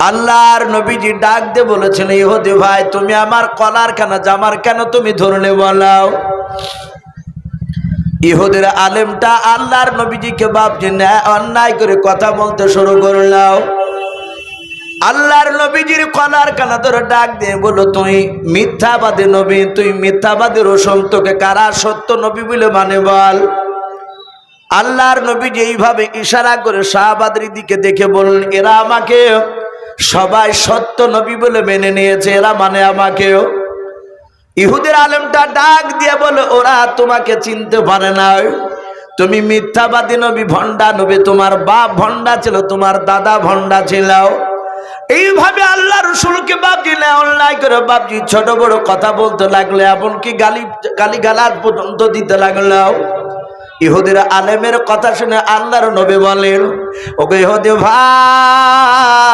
আল্লাহর নবীজি ডাক দিয়ে বলেছেন, ইহুদি ভাই তুমি আমার কলার খানা জামার কেন তুমি ধরলে বলাও। ইহুদের আলেমটা আল্লাহর নবীজিকে বাপজি অন্যায় করে কথা বলতে শুরু করলাও। আল্লাহর নবীজির কলার কানা ধরে ডাক দিয়ে বলো, তুই মিথ্যাবাদী নবী, তুই মিথ্যাবাদী রসুল, তোকে কারা সত্য নবী বলে মানে বল। আল্লাহর নবীজি এইভাবে ইশারা করে সাহাবাদের দিকে দেখে বললেন, এরা আমাকে সবাই সত্য নবী বলে মেনে নিয়েছে, এরা মানে আমাকেও। ইহুদের আলেমটা ডাক দিয়ে বলে, ওরা তোমাকে চিনতে পারে না, তুমি মিথ্যাবাদী নবী, ভণ্ডা নবী, তোমার বাপ ভণ্ডা ছিল, তোমার দাদা ভণ্ডা ছিল। এইভাবে আল্লাহ রসুলকে বাপজি অন্যায় করে বাপজি ছোট বড় কথা বলতে লাগলে, এমনকি গালিগালাজ পর্যন্ত দিতে লাগলো। ইহুদির আলেমের কথা শুনে আল্লাহর নবী বলেন, ওকে ইহুদি ভাই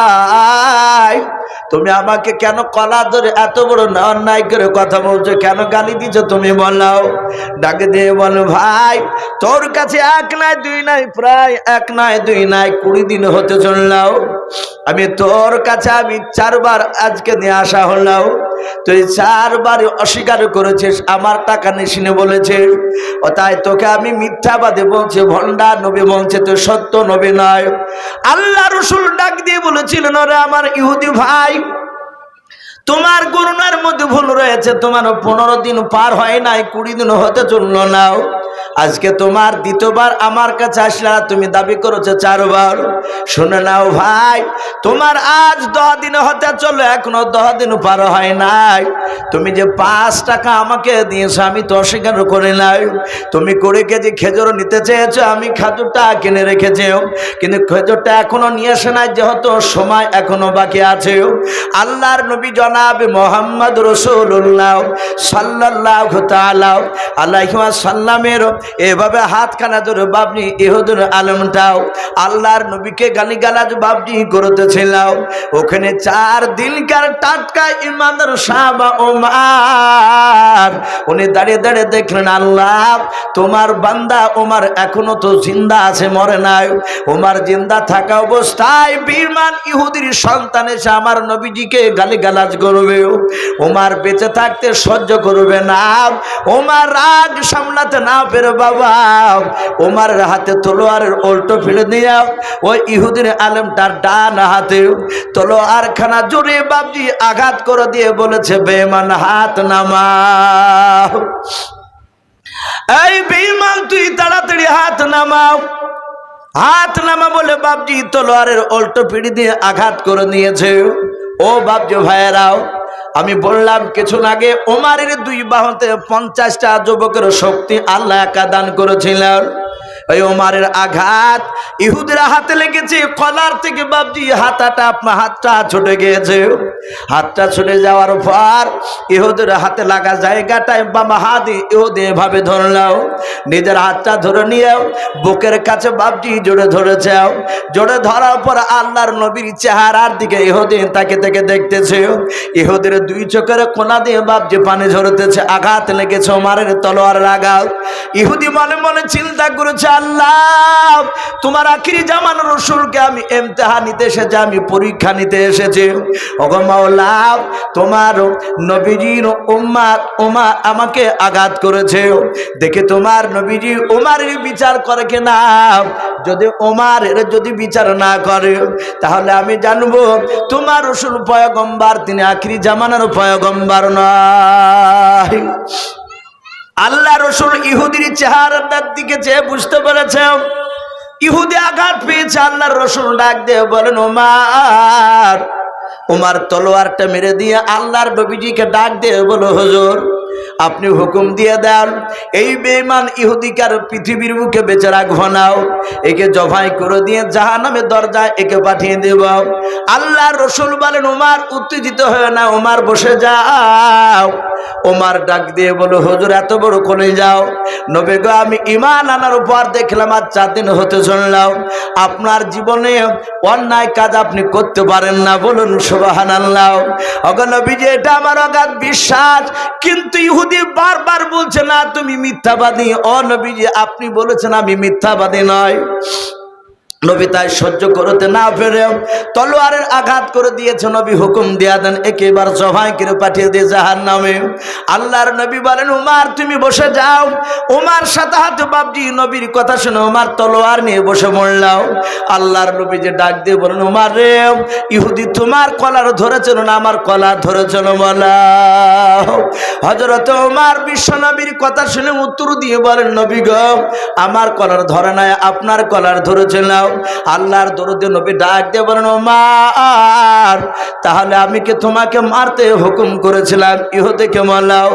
তুমি আমাকে কেন কলা ধরে এত বড় অন্যায় করে কথা বলছো, কেন গালি দিছো তুমি বলাও। ডাকে দিয়ে বলো, ভাই তোর কাছে এক নয় দুই নয়, প্রায় এক নয় দুই নয় 20 দিন হতে চললাও, আমি তোর কাছে আমি 4 বার আজকে নিয়ে আসা হলাও, তুই 4 বার অস্বীকার করেছিস, আমার টাকা নিশিনে বলেছিস, ও তাই তোকে আমি মিথ্যাবাদী বলছি, ভণ্ডা নবী বলছে, তুই সত্য নবী নয়। আল্লাহ রসুল ডাক দিয়ে বলেছিলেন, ওরে আমার ইহুদি ভাই তোমার গণনার মধ্যে ভুল রয়েছে, তোমার 15 দিন পার হয় নাই, 20 দিন হতে চললো নাও, আজকে তোমার দ্বিতীয়বার আমার কাছে আসলা, তুমি দাবি করেছো 4 বার। শুনে নাও ভাই, তোমার আজ 10 দিন হতে চলো, এখনো 10 দিন পার হয় নাই, তুমি যে 5 টাকা আমাকে দিয়েছো আমি তো অস্বীকার করে নাই, তুমি 20 কেজি খেজুর নিতে চেয়েছো, আমি খেজুরটা কিনে রেখেছি, কিন্তু খেজুরটা এখনো নিয়ে আসে নাই, যেহেতু সময় এখনো বাকি আছে। আল্লাহর নবী জনাবে মোহাম্মদ রাসূলুল্লাহ সাল্লাল্লাহু তাআলা আলাইহি ওয়াসাল্লামের এভাবে হাতখানা ধরে বাপনি ইহুদের আলেমটাও আল্লাহর নবীকে গালিগালাজ বাপনি করতেছিল। ওখানে 4 দিনকার টাটকা ইমানদার সাহাবা ওমর উনি দাঁড়িয়ে দাঁড়িয়ে দেখলেন, আল্লাহ তোমার বান্দা ওমর এখনো তো জিন্দা আছে, মরে নাই। ওমর জিন্দা থাকা অবস্থায় বিমান ইহুদির সন্তান এসে আমার নবীজিকে গালিগালাজ করবে, ওমর বেঁচে থাকতে সহ্য করবে না। ওমর রাগ সামলাতে না পেরে বাবা ওমরের হাতে তলোয়ারের উল্টো ফেলে দিয়ে ওই ইহুদির আলেমটার ডান হাতে তলোয়ার খানা জোরে বাপজি আঘাত করে দিয়ে বলেছে, বেঈমান হাত নামাও, এই বেঈমান তুই তাড়াতাড়ি হাত নামাও। হাত নামা বলে বাপজি তলোয়ারের উল্টো পিড়ি দিয়ে আঘাত করে নিয়েছে। ও বাপজি ভাইয়েরাও, আমি বললাম কিছুক্ষণ আগে ওমরের 2 বাহুতে 50টা যুবকের শক্তি আল্লাহ একা দান করেছিলেন। ওই ওমরের আঘাত ইহুদিরা হাতে লেগেছে, কলার থেকে বাপজি হাতটা ছুটে গিয়েছে। হাতটা ছুটে যাওয়ার পর ইহুদির হাতে লাগা জায়গাটায় বাবা হাত ইহুদি এভাবে ধরলাম, নিজের হাতটা ধরে নিয়ে বুকের কাছে বাপজি জোরে ধরেছে। জোরে ধরার পর আল্লাহর নবীর চেহারার দিকে ইহুদি তাকে থেকে দেখতেছে। ইহুদির 2 চোখের কোনা দিয়ে বাপজি পানি ঝরতেছে, আঘাত লেগেছে ওমরের তলোয়ারের আঘাত। ইহুদি মনে মনে চিন্তা করেছে, আল্লাহ তোমার আখিরি জামান রাসূলকে আমি ইমতিহান নিতে এসেছি, আমি পরীক্ষা নিতে এসেছি। ওগো মাওলা তোমার নবীজির উম্মত ওমর আমাকে আঘাত করেছে, দেখে তোমার নবীজি ওমরের বিচার করে কিনা। যদি ওমরের যদি বিচার না করে তাহলে আমি জানবো তোমার রাসূল পয়গম্বর, তিনি আখিরি জামানার পয়গম্বর নয়। আল্লাহ রসুল ইহুদির চেহারার দিকে চেয়ে বুঝতে পেরেছে ইহুদি আঘাত পেয়েছে। আল্লাহ রসুল ডাক দিয়ে বলেন, ওমর। ওমর তলোয়ারটা মেরে দিয়ে আল্লাহর নবীজিকে ডাক দিয়ে বলো, হুজুর আপনি হুকুম দিয়ে দেন, এই বেঈমান ইহুদিকে আর পৃথিবীর মুখে বেঁচে রাখবো না, একে জবাই করে দিয়ে জাহান্নামের দরজায় একে পাঠিয়ে দেব। আল্লাহর রাসূল বলেন, ওমর উত্তেজিত হয়ে না, ওমর বসে যাও। ওমর ডাক দিয়ে বলো, হুজুর এত বড় কোলে যাও নবী গো, আমি ঈমান আনার পর দেখলাম আজ 4 দিন হতে চললাম, আপনার জীবনে অন্যায় কাজ আপনি করতে পারেন না, বলুন সুবহানাল্লাহ। ওগো নবীজি এটা আমার অগাধ বিশ্বাস, কিন্তু ইহুদি বারবার বলছে না তুমি মিথ্যাবাদী। ও নবীজি আপনি বলেছেন আমি মিথ্যাবাদী নয়। নবী তাই সহ্য করতে না পেরে তলোয়ারের আঘাত করে দিয়েছে। নবী হুকুম দিয়া দেন একেবারে সবাই করে পাঠিয়ে দিয়ে জাহান্নামে। আল্লাহর নবী বলেন উমার তুমি বসে যাও। উমার সাথে হাতে বাপজি নবীর কথা শুনে উমার তলোয়ার নিয়ে বসে মরলাম। আল্লাহর নবী যে ডাক দিয়ে বলেন উমার রে, ইহুদি তোমার কলার ধরেছিল না আমার কলার ধরেছিল বলা। হযরত উমার বিশ্ব নবীর কথা শুনে উত্তর দিয়ে বলেন নবী গো, আমার কলার ধরে নাই আপনার কলার ধরেছিল। আল্লাহর দরুদে নবী ডাক দিয়ে বলেন ওমর, তাহলে আমি কি তোমাকে মারতে হুকুম করেছিলাম? ইহুদিকে মারলাম।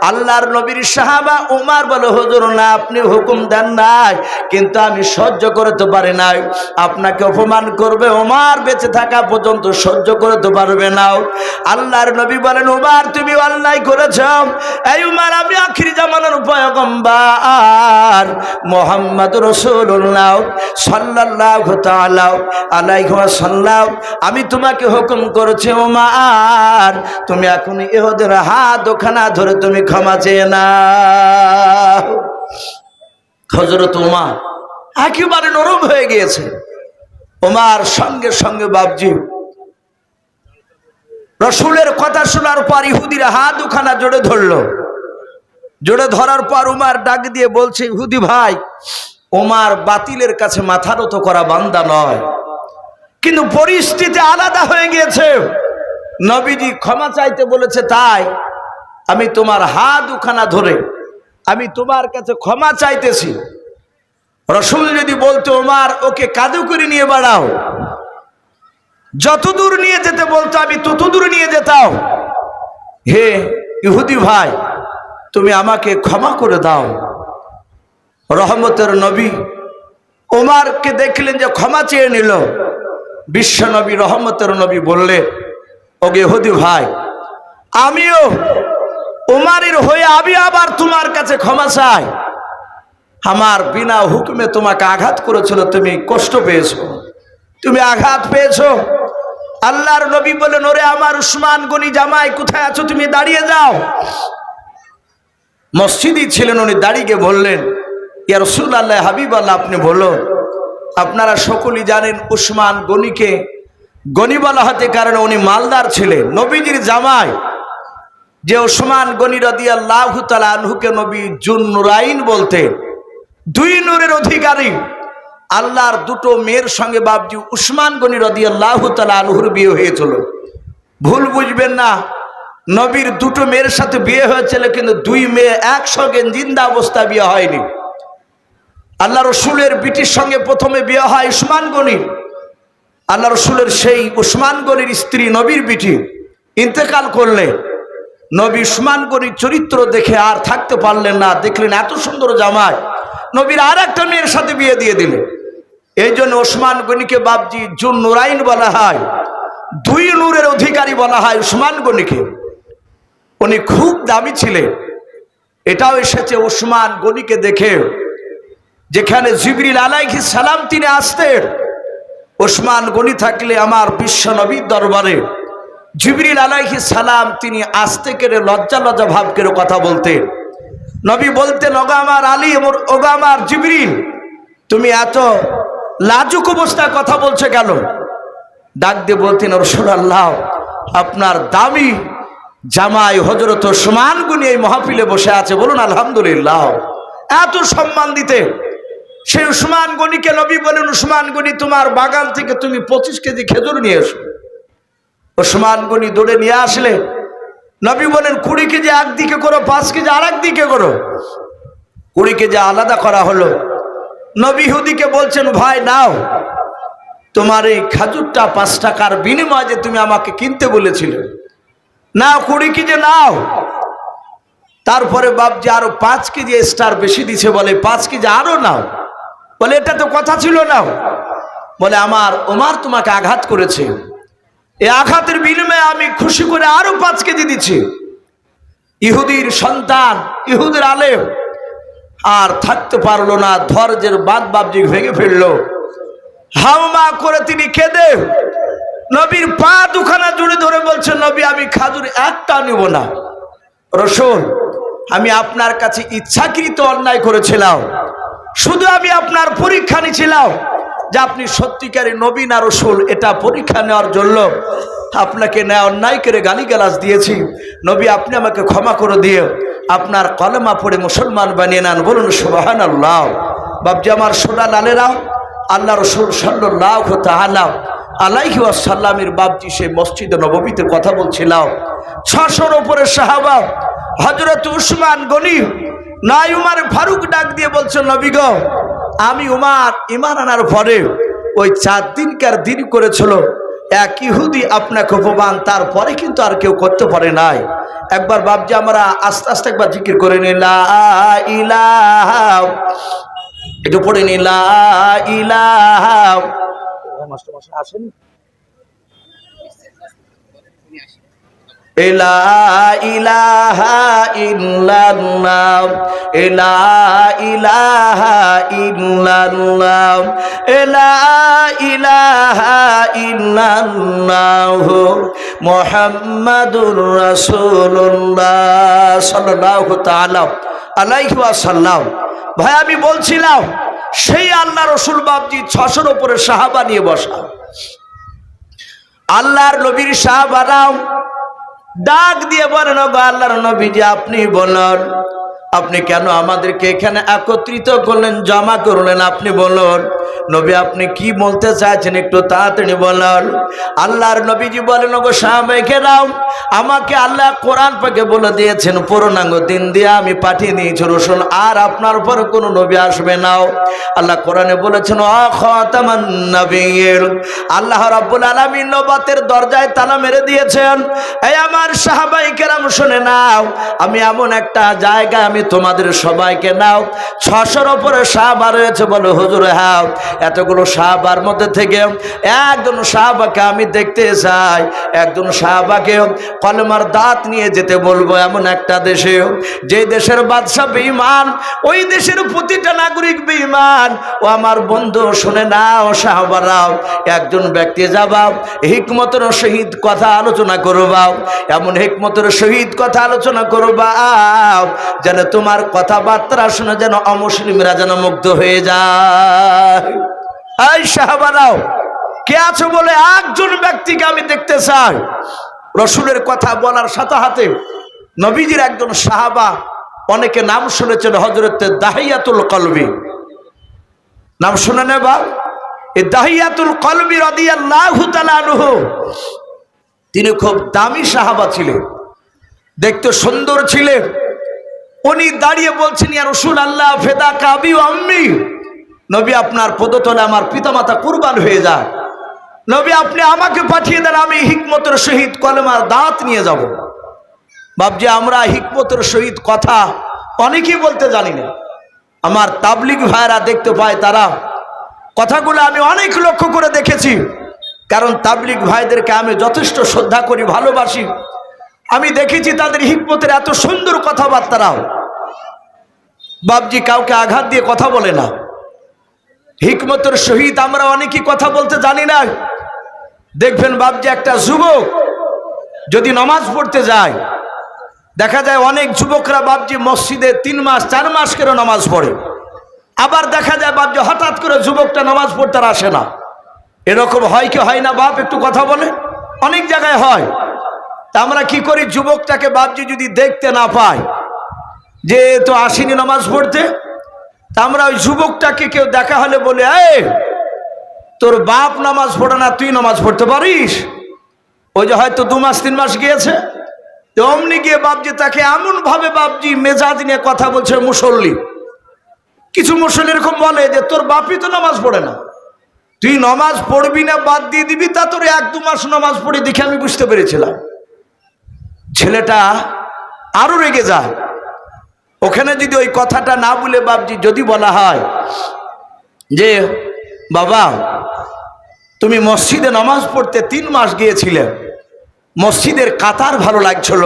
আল্লাহর নবীর সাহাবা ওমর বলে হুজুর না, আপনি হুকুম দেন নাই, কিন্তু আমি সহ্য করতে পারি নাই। আপনাকে অপমান করবে ওমর বেঁচে থাকা পর্যন্ত সহ্য করতে পারবে না। আল্লাহর নবী বলেন ওমর তুমি অন্যায় করেছ। এই ওমর আমি আখির জামানার পয়গম্বর মুহাম্মদ রাসূলুল্লাহ সাল্লাল্লাহু তাআলা আলাইহি ওয়াসাল্লাম, আমি তোমাকে হুকুম করেছি ওমর তুমি এখন ইহুদের হাত ওখানা ধরে তুমি ক্ষমা চেয়ে নাও। হযরত ওমর একেবারে নরম হয়ে গিয়েছে। ওমর সঙ্গে সঙ্গে বাপজি রাসূলের কথা শোনার পর ইহুদির হাত ওখানা জোড়ে ধরলো। জোড়ে ধরার পর ওমর ডাক দিয়ে বলছে ইহুদি ভাই, ওমর বাতিলের কাছে মাথা নত করা বান্দা নয়, কিন্তু পরিস্থিতি আলাদা হয়ে গিয়েছে। নবীজি ক্ষমা চাইতে বলেছে তাই আমি তোমার হাত দুখানা ধরে আমি তোমার কাছে ক্ষমা চাইতেছি। রাসূল যদি বলতো ওমর ওকে কাঁধে করে নিয়ে বাড়াও, যত দূর নিয়ে যেতে বলতো আমি তত দূর নিয়ে যেতাম। হে ইহুদি ভাই, তুমি আমাকে ক্ষমা করে দাও। রহমতের নবী ওমরকে দেখলেন যে ক্ষমা চেয়ে নিল। বিশ্ব নবী রহমতের নবী বললেন ওকে ইহুদি ভাই, আমিও ওমরের হয়ে আমি আবার তোমার কাছে ক্ষমা চাই। আমার বিনা হুকুমে তোমাকে আঘাত করেছিল, তুমি কষ্ট পেয়েছো, তুমি আঘাত পেয়েছো। আল্লাহর নবী বলেন ওরে আমার উসমান গনি জামাই কোথায় আছো, তুমি দাঁড়িয়ে যাও। মসজিদই ছিলেন, উনি দাঁড়িয়ে বললেন ইয়া রাসূলুল্লাহ হাবিবাল্লাহ, আপনি বলুন। আপনারা সকলেই জানেন উসমান গনিকে গনি বলা হতে কারণে উনি মালদার ছিলেন, নবীজির জামাই। যে উসমান গনি রাদিয়াল্লাহু তাআলা আনহুকে নবী জুন নুরাইন বলতেন, দুই নূরের অধিকারী। আল্লাহর দুটো মেয়ের সঙ্গে বাপজি উসমান গনি রাদিয়াল্লাহু তাআলা আনহুর বিয়ে হয়েছিল। ভুল বুঝবেন না, নবীর দুটো মেয়ের সাথে বিয়ে হয়েছিল, কিন্তু দুই মেয়ে একসঙ্গে জিন্দা অবস্থা বিয়ে হয়নি। আল্লাহ রসুলের বিটির সঙ্গে প্রথমে বিয়ে হয় উসমান গনির। আল্লাহ রসুলের সেই উসমান গনির স্ত্রী নবীর বিটি ইন্তেকাল করলে নবী উসমান গনির চরিত্র দেখে আর থাকতে পারলেন না। দেখলেন এত সুন্দর জামাই, নবীর আর একটা মেয়ের সাথে বিয়ে দিয়ে দিলেন। এই জন্য উসমান গনিকে বাপজি জুন নুরাইন বলা হয়, দুই নূরের অধিকারী বলা হয় উসমান গনিকে। উনি খুব দামি ছিলেন। এটাও এসেছে উসমান গনিকে দেখে, যেখানে জিবরিল আলাইহিস সালাম তিনি আসতেন, উসমান গনি থাকলে আমার বিশ্ব নবীর দরবারে জিবরিল আলাইহিস সালাম তিনি আসতে কেড়ে লজ্জা লজ্জা ভাব করে কথা বলতেন। নবী বলতেন ওগো আমার আলী, ওগো আমার জিবরিল, তুমি এত লাজুক অবস্থায় কথা বলছো কেন? ডাক দিয়ে বলতেন রাসূলুল্লাহ, আপনার দামি জামাই হযরত উসমান গনি এই মাহফিলে বসে আছে, বলুন আলহামদুলিল্লাহ। এত সম্মান দিতে সেই উসমান গনিকে নবী বলেন উসমান গনি তোমার বাগান থেকে তুমি 25 কেজি খেজুর নিয়ে এসো। উসমান গনি দৌড়ে নিয়ে আসলে নবী বলেন 20 কেজি একদিকে করো, 5 কেজি আর একদিকে করো। 20 কেজি আলাদা করা হলো। নবী ইহুদিকে বলছেন ভাই নাও, তোমার এই খেজুরটা 5 টাকার বিনিময়ে যে তুমি আমাকে কিনতে বলেছিলে, নাও 20 কেজি নাও। তারপরে বাপজি আরো 5 কেজি স্টার বেশি দিছে, বলে 5 কেজি আরো নাও। বলে এটা তো কথা ছিল না। বলে আমার ওমর তোমাকে আঘাত করেছে, এই আঘাতের বিনিময়ে আমি খুশি করে আরো 5 কেজি দিচ্ছি। ইহুদির সন্তান, ইহুদির আলেম আর থাকতে পারলো না, ধৈর্যের বাঁধ বাপজি ভেঙে ফেললো। হাওমা করে তিনি কেঁদে নবীর পা দুখানা জুড়ে ধরে বলছে নবী আমি খাজুর একটা নিব না। রাসূল আমি আপনার কাছে ইচ্ছাকৃত অন্যায় করেছিলাম, শুধু আমি আপনার পরীক্ষা নিয়েছিলাম। যে আপনি সত্যিকারী নবী না রাসূল, এটা পরীক্ষা নেওয়ার জন্য আপনাকে অন্যায় করে গালিগালাজ দিয়েছি। নবী, আপনি আমাকে ক্ষমা করে দিয়ে আপনার কলেমা পড়ে মুসলমান বানিয়ে নেন। বলুন সুবহানাল্লাহ। বাপজি আমার সোনা লালেরা, আল্লাহ রাসূল সাল্লাল্লাহু তাআলা আলাইহি ওয়াসাল্লামের বাপজি সেই মসজিদে নববীতে কথা বলছিলাম। 600-র উপরে সাহাবা, হযরত উসমান গনি, নাই উমর ফারুক ডাক দিয়ে বলছে, নবী গো, আমি উমর ঈমান আনার পরে ওই 4 দিনকার দিন করেছিল এক ইহুদি আপনাকে অপমান, তারপরে কিন্তু আর কেউ করতে পারে নাই। একবার বাপজি আমরা আস্তে আস্তে একবার জিকির করে নি, লা ইলাহা, একটু পড়ে নি, লা ইলাহা। মাস্টার আসেন, লা ইলাহা ইল্লাল্লাহ, লা ইলাহা ইল্লাল্লাহ, লা ইলাহা ইল্লাল্লাহ মুহাম্মাদুর রাসূলুল্লাহ সাল্লাল্লাহু তাআলা আলাইহি ওয়াসাল্লাম। ভাই আমি বলছিলাম সেই আল্লাহ রাসূল বাপজি 600-র উপরে সাহাবা নিয়ে বসা। আল্লাহর নবীর সাহাবারাও ডাক দিয়ে বলেন, গো আল্লাহর নবীজি, আপনি বলুন, আপনি কেন আমাদেরকে এখানে একত্রিত করলেন, জমা করলেন? আপনি বলুন নবী, আপনি কি বলতে চাইছেন, একটু তাড়াতাড়ি বলুন। আল্লাহর নবীজি বলেন, গো সাহাবায়ে-কেরাম, আমাকে আল্লাহ কোরআন পাকে বলে দিয়েছেন, পূর্ণাঙ্গ দিন দিয়ে আমি পাঠিয়ে দিয়েছি রাসূল, আর আপনার উপর কোনো নবী আসবে না। আল্লাহ কোরআনে বলেছেন, ও খাতামান নবিয়্যিন, আল্লাহ রাব্বুল আলামিন নবুয়তের দরজায় তালা মেরে দিয়েছেন। এই আমার সাহাবায়ে-কেরাম শুনে নাও, আমি এমন একটা জায়গায় আমি তোমাদের সবাইকে নাও। 600-র উপরে সাহাবা রয়েছে। বলো হুজুর, হ্যাঁ, এতগুলো সাহাবার মধ্যে থেকে একজন সাহাবাকে আমি দেখতে চাই, একজন সাহাবাকে কলেমার দাঁত নিয়ে যেতে বলবো এমন একটা দেশে, যে দেশের বাদশা বেঈমান, ওই দেশের প্রতিটা নাগরিক বেঈমান। ও আমার বন্ধু শুনে নাও সাহাবারাও, একজন ব্যক্তি যাবা, হিকমতের সহিত কথা আলোচনা করবা, এমন হিকমতের সহিত কথা আলোচনা করবা যেন তোমার কথাবার্তা শুনে যেন অমুসলিমরা যেন মুগ্ধ হয়ে যায়। এই সাহাবারাও, কে আছো বলে একজন ব্যক্তিকে আমি দেখতে চাই। রসুলের কথা বলার সাথে সাথে নবীজির একজন সাহাবা, অনেকে নাম শুনেছেন, হযরত দাহিয়াতুল কলবি, নাম শুনে নেবা। এই দাহিয়াতুল কলবি রাদিয়াল্লাহু তাআলা আনহু, তিনি খুব দামি সাহাবা ছিলেন, দেখতে সুন্দর ছিলেন। উনি দাঁড়িয়ে বলছেন, ইয়া রাসূলুল্লাহ, ফিদাকা আবি ওয়া আম্মি, নবী আপনার পদতলে আমার পিতামাতা কুরবান হয়ে যায়, নবী আপনি আমাকে পাঠিয়ে দেন, আমি হিকমতের সহিত কলেমার দাঁত নিয়ে যাব। বাপজি আমরা হিকমতের সহিত কথা অনেকেই বলতে জানি না। আমার তাবলিগ ভাইরা দেখতে পায়, তারা কথাগুলো আমি অনেক লক্ষ্য করে দেখেছি, কারণ তাবলিগ ভাইদেরকে আমি যথেষ্ট শ্রদ্ধা করি, ভালোবাসি। আমি দেখেছি তাদের হিকমতের এত সুন্দর কথাবার্তারাও বাপজি কাউকে আঘাত দিয়ে কথা বলে না। হিকমতের সহিত আমরা অনেকেই কথা বলতে জানি না। দেখবেন বাপজি একটা যুবক যদি নামাজ পড়তে যায়, দেখা যায় অনেক যুবকরা বাপজি মসজিদে 3 মাস 4 মাস করে নামাজ পড়ে। আবার দেখা যায় বাপজি হঠাৎ করে যুবকটা নামাজ পড়তে আর আসে না। এরকম হয় কি হয় না বাপ? একটু কথা বলে। অনেক জায়গায় হয়। তা আমরা কি করি, যুবকটাকে বাপজি যদি দেখতে না পাই যে তো আসেনি নামাজ পড়তে, তা আমরা ওই যুবকটাকে কেউ দেখা হলে বলে, এই তোর বাপ নামাজ পড়ে না, তুই নামাজ পড়তে পারিস? ওই যে হয়তো 2 মাস 3 মাস গিয়েছে, তো অমনি গিয়ে বাপজি তাকে এমন ভাবে বাপজি মেজাজ নিয়ে কথা বলছে। মুসল্লি, কিছু মুসল্লি এরকম বলে যে তোর বাপই তো নামাজ পড়ে না, তুই নামাজ পড়বি না, বাদ দিয়ে দিবি, তা তোর 1-2 মাস নামাজ পড়ে দেখে আমি বুঝতে পেরেছিলাম। ছেলেটা আরো রেগে যায়। ওখানে যদি ওই কথাটা না বলে বাপজি যদি বলা হয় যে বাবা তুমি মসজিদে নামাজ পড়তে 3 মাস গিয়েছিলে, মসজিদের কাতার ভালো লাগছিল,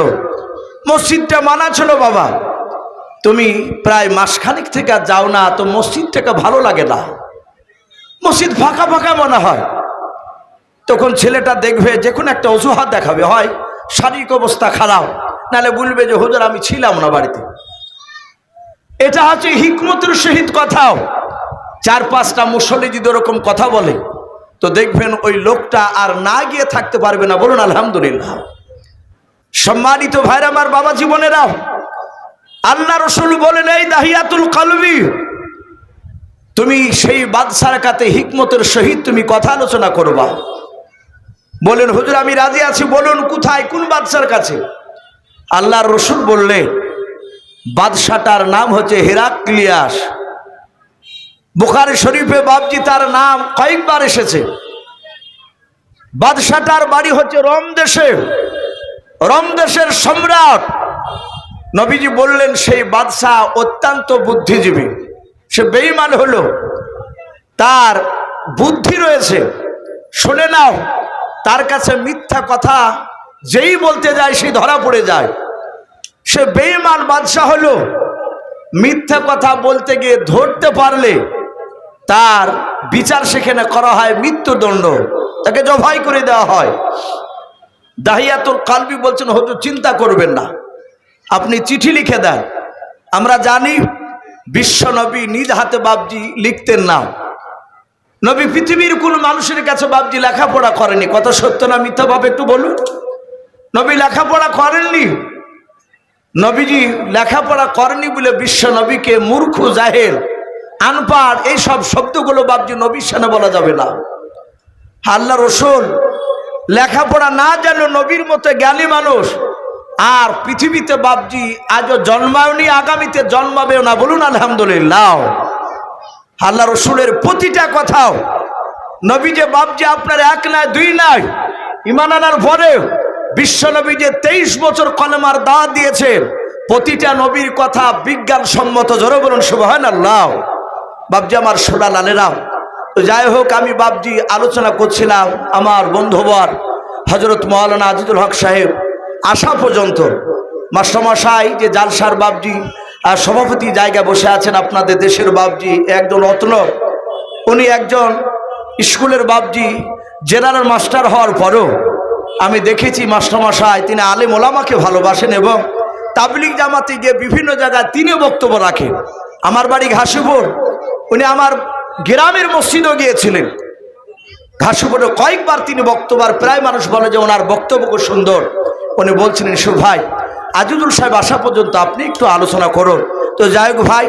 মসজিদটা মানা ছিল, বাবা তুমি প্রায় মাসখানেক থেকে যাও না, তো মসজিদটাকে ভালো লাগে না, মসজিদ ফাঁকা ফাঁকা মনে হয়। তখন ছেলেটা দেখবে যে কোনো একটা অজুহাত দেখাবে, হয় শারীরিক অবস্থা খারাপ, নাহলে বলবে যে হুজুর আমি ছিলাম না বাড়িতে। এটা হচ্ছে হিকমতের সহিত কথাও। 4-5টা মুসল্লি যদি ওরকম কথা বলে তো দেখবেন ওই লোকটা আর না গিয়ে থাকতে পারবে না। বলুন আলহামদুলিল্লাহ। সম্মানিত ভাইরা আমার, বাবা জীবনেরা, আল্লাহ রসুল বলেন, এই দাহিয়াতুল কলবি, তুমি সেই বাদশার কাছে হিকমতের সহিত তুমি কথা আলোচনা করবা। বলেন হুজুর আমি রাজি আছি, বলুন কোথায়, কোন বাদশার কাছে? আল্লাহ রসুল বললেন বাদশাটার নাম হচ্ছে হেরাক্লিয়াস। বুখারী শরীফে বাবজি তার নাম কয়েকবার এসেছে। বাদশাটার বাড়ি হচ্ছে রোম দেশে, রোম দেশের সম্রাট। নবীজি বললেন সেই বাদশাহ অত্যন্ত বুদ্ধিজীবী, সে বেঈমান হলো, তার বুদ্ধি রয়েছে। শুনে নাও, তার কাছে মিথ্যা কথা যেই বলতে যায় সে ধরা পড়ে যায়। সে বেঈমান বাদশাহ হলো, মিথ্যা কথা বলতে গিয়ে ধরতে পারলে তার বিচার সেখানে করা হয় মৃত্যুদণ্ড, তাকে জবাই করে দেওয়া হয়। দাহিয়াতুল কালবি বলছেন হুজুর চিন্তা করবেন না, আপনি চিঠি লিখে দেন। আমরা জানি বিশ্ব নবী নিজ হাতে বাবজি লিখতেন না। নবী পৃথিবীর কোন মানুষের কাছে বাবজি লেখাপড়া করেনি। কথা সত্য না মিথ্যা ভাবে একটু বলুন? নবী লেখাপড়া করেননি। নবীজি লেখাপড়া করেনি বলে বিশ্ব নবীকে মূর্খ, জাহেল, আনপাড় এইসব শব্দগুলো বাবজি নবীর সামনে বলা যাবে না। আল্লাহ রসুল লেখাপড়া না জানলো, নবীর মতো জ্ঞানী মানুষ আর পৃথিবীতে বাবজি আজও জন্মায়নি, আগামীতে জন্মাবেও না। বলুন আলহামদুলিল্লাহ। আল্লাহ রসুলের প্রতিটা কথাও নবী যে বাবজি আপনার এক নয় দুই নয়, ঈমান আনার পরে বিশ্ব নবী যে 23 বছর কলেমার দাওয়াত দিয়েছেন, প্রতিটা নবীর কথা বিজ্ঞানসম্মত। জোরে বলুন সুবহানাল্লাহ। বাবজি আমার সোনা লালেরা, তো যাই হোক, আমি বাবজি আলোচনা করছিলাম আমার বন্ধুবর হযরত মাওলানা আজিজুল হক সাহেব আসা পর্যন্ত। মাস্টারমশাই যে জালসার বাবজি আর সভাপতি জায়গায় বসে আছেন, আপনাদের দেশের বাবজি একজন রত্ন, উনি একজন স্কুলের বাবজি, জেনারেল মাস্টার হওয়ার পরও আমি দেখেছি মাস্টারমশাই তিনি আলেম ওলামাকে ভালোবাসেন এবং তাবলীগ জামাতে গিয়ে বিভিন্ন জায়গায় তিনি বক্তব্য রাখেন। আমার বাড়ি ঘাসিপুর, উনি আমার গ্রামের মসজিদও গিয়েছিলেন। ঘাসিপুরে কয়েকবার তিনি বক্তব্য, প্রায় মানুষ বলে যে ওনার বক্তব্য খুব সুন্দর। উনি বলছিলেন, ভাই আজিজুল সাহেব আসা পর্যন্ত আপনি একটু আলোচনা করুন। তো যাই হোক ভাই,